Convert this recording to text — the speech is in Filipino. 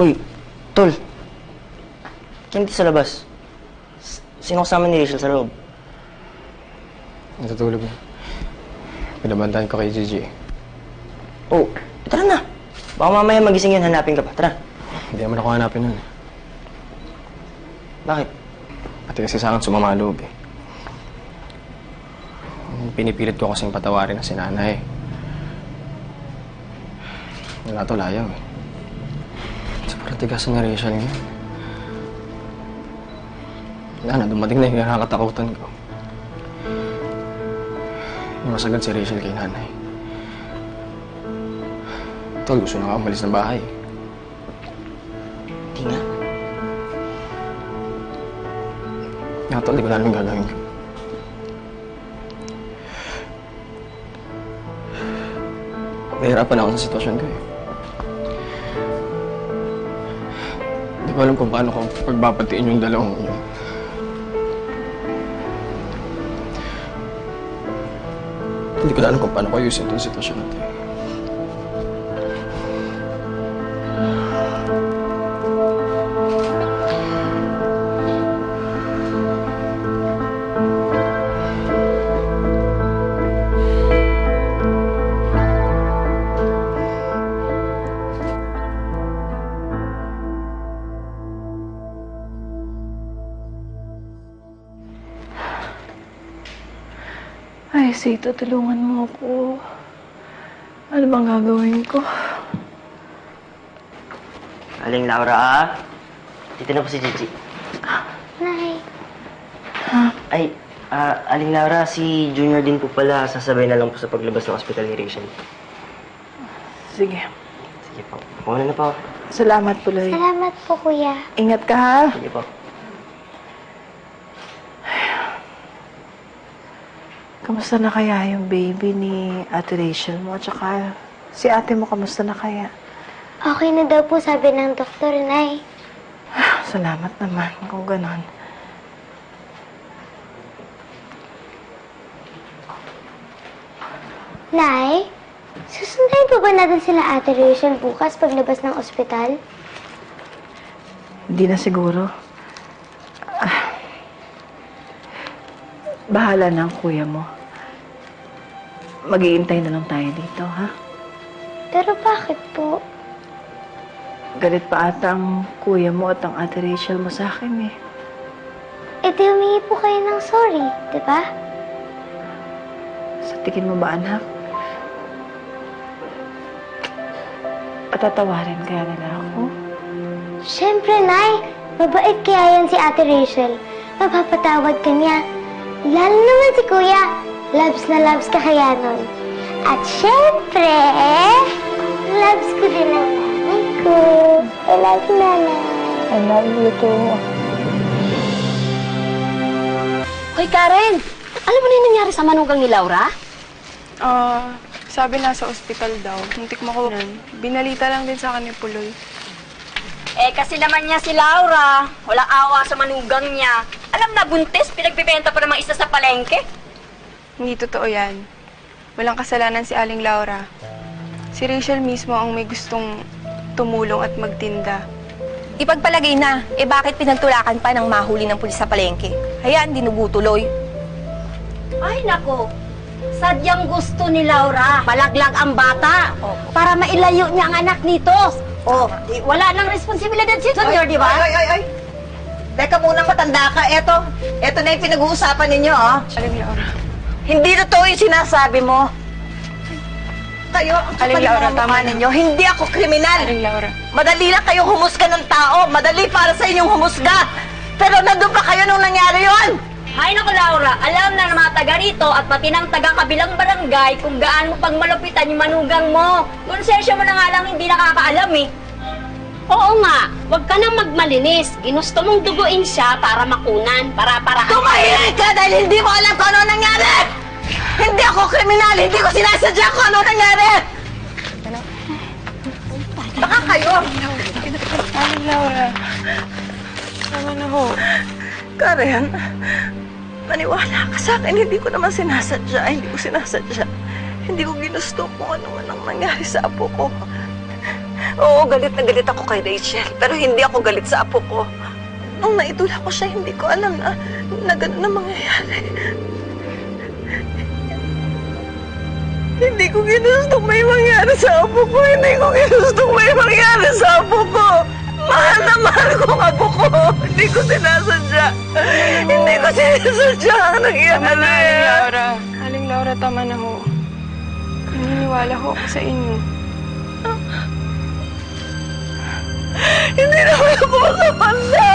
Uy, tol. Kinti sa labas. Sino kasama ni Rachel sa loob? Natutulog na. Pinabantayan ko kay Gigi. Oh, tara na. Baka mamaya magising yan, hanapin ka pa. Tara. Hindi naman ako hanapin nun. Bakit? Pati kasi sa akin sumama loob eh. Pinipilit ko kasing patawarin na si nanay. Wala to layaw eh. Sobrang tigasan ni Rachel ngayon. Wala na, dumating na yung nakakatakutan ko. Yung masagad si Rachel kay nanay. Tol, gusto na nga umalis ng bahay. Hindi nga. Nga tol, di ko na alam yung gagawin ko. Nahihirapan ako sa sitwasyon ko eh. Hindi ko alam kung paano ko pagbabatiin yung dalawang yun. Hindi ko na alam kung paano ko ayusin itong sitwasyon natin. Ay, Sito, tulungan mo ako. Ano bang gagawin ko? Aling Laura, dito na po si Gigi. Nay. Ay, Aling Laura, si Junior din po pala. Sasabay na lang po sa paglabas ng ospital ni Rachel. Sige. Sige po. Pumuna na po. Salamat, Puloy. Salamat po, kuya. Ingat ka, ha? Sige po. Kamusta na kaya yung baby ni Ate Rachel mo? At saka si ate mo, kamusta na kaya? Okay na daw po, sabi ng doktor, Nay. Salamat naman kung ganon. Nay, susundayin po ba natin sila Ate Rachel bukas paglabas ng ospital? Hindi na siguro. Bahala na ang kuya mo. Mag-iintay na lang tayo dito, ha? Pero bakit po? Galit pa ata ang kuya mo at ang Ate Rachel mo sa akin, eh. E di humingi po kayo ng sorry, di ba? Sa tingin mo ba, anak? Patatawarin kaya nila ako? Siyempre, Nay. Mabait kaya yan si Ate Rachel. Mapapatawad ka niya. Lalo naman si Kuya. Loves na loves ka kaya nun. At siyempre, loves ko din ang nanay ko. I love you, Nanay. I love you too. Hoy, Karen! Alam mo na yung nangyari sa manugang ni Laura? Sabi nasa ospital daw. Muntik makunan. Binalita lang din sa akin ni Puloy. Kasi naman niya si Laura. Walang awa sa manugang niya. Alam na, buntis, pinagbibenta pa ng mga isa sa palengke. Hindi totoo yan. Walang kasalanan si Aling Laura. Si Rachel mismo ang may gustong tumulong at magtinda. Ipagpalagay na, bakit pinagtulakan pa ng mahuli ng pulis sa palengke? Hayaan, dinugutuloy. Ay, nako. Sadyang gusto ni Laura. Malaglag ang bata. Para mailayo niya ang anak nito. Wala nang responsibilidad si Junior, di ba? Ay! Teka muna, matanda ka. Eto na yung pinag-uusapan ninyo, oh. Aling Laura. Hindi totoo yung sinasabi mo. Kayo, ang kapal Aling Laura, ng tama mukha na. ninyo. Hindi ako kriminal. Aling Laura. Madali lang kayong humusga ng tao. Madali para sa inyong humusga. Pero nandun pa kayo nung nangyari yon. Hay nako, Laura. Alam na ng mga taga rito at pati ng taga-kabilang barangay kung gaano pag malupitan yung manugang mo. Konsensya mo na nga lang hindi nakakaalam eh. Oo nga, huwag ka nang magmalinis. Ginusto mong duguin siya para makunan, para. Tumahimik ka dahil hindi mo alam kung ano nangyari! Hindi ako kriminal! Hindi ko sinasadya kung ano nangyari! Baka kayo! Aling Laura. Tama na ho. Karen, maniwala ka sa akin. Hindi ko naman sinasadya. Hindi ko ginusto kung ano man ang nangyari sa apo ko. Oo, galit na galit ako kay Rachel. Pero hindi ako galit sa apo ko. Nung naitula ko siya, hindi ko alam na gano'n na mangyayari. Hindi ko ginustong may mangyari sa apo ko. Hindi ko ginustong may mangyari sa apo ko. Mahal na mahal ko ang apo ko. Hindi ko sinasadya. Hindi ko sinasadya ang nangyari. Tama na, Aling Laura. Aling Laura, tama na ho. Naniniwala ho ako sa inyo. Hindi naman ako makapanda.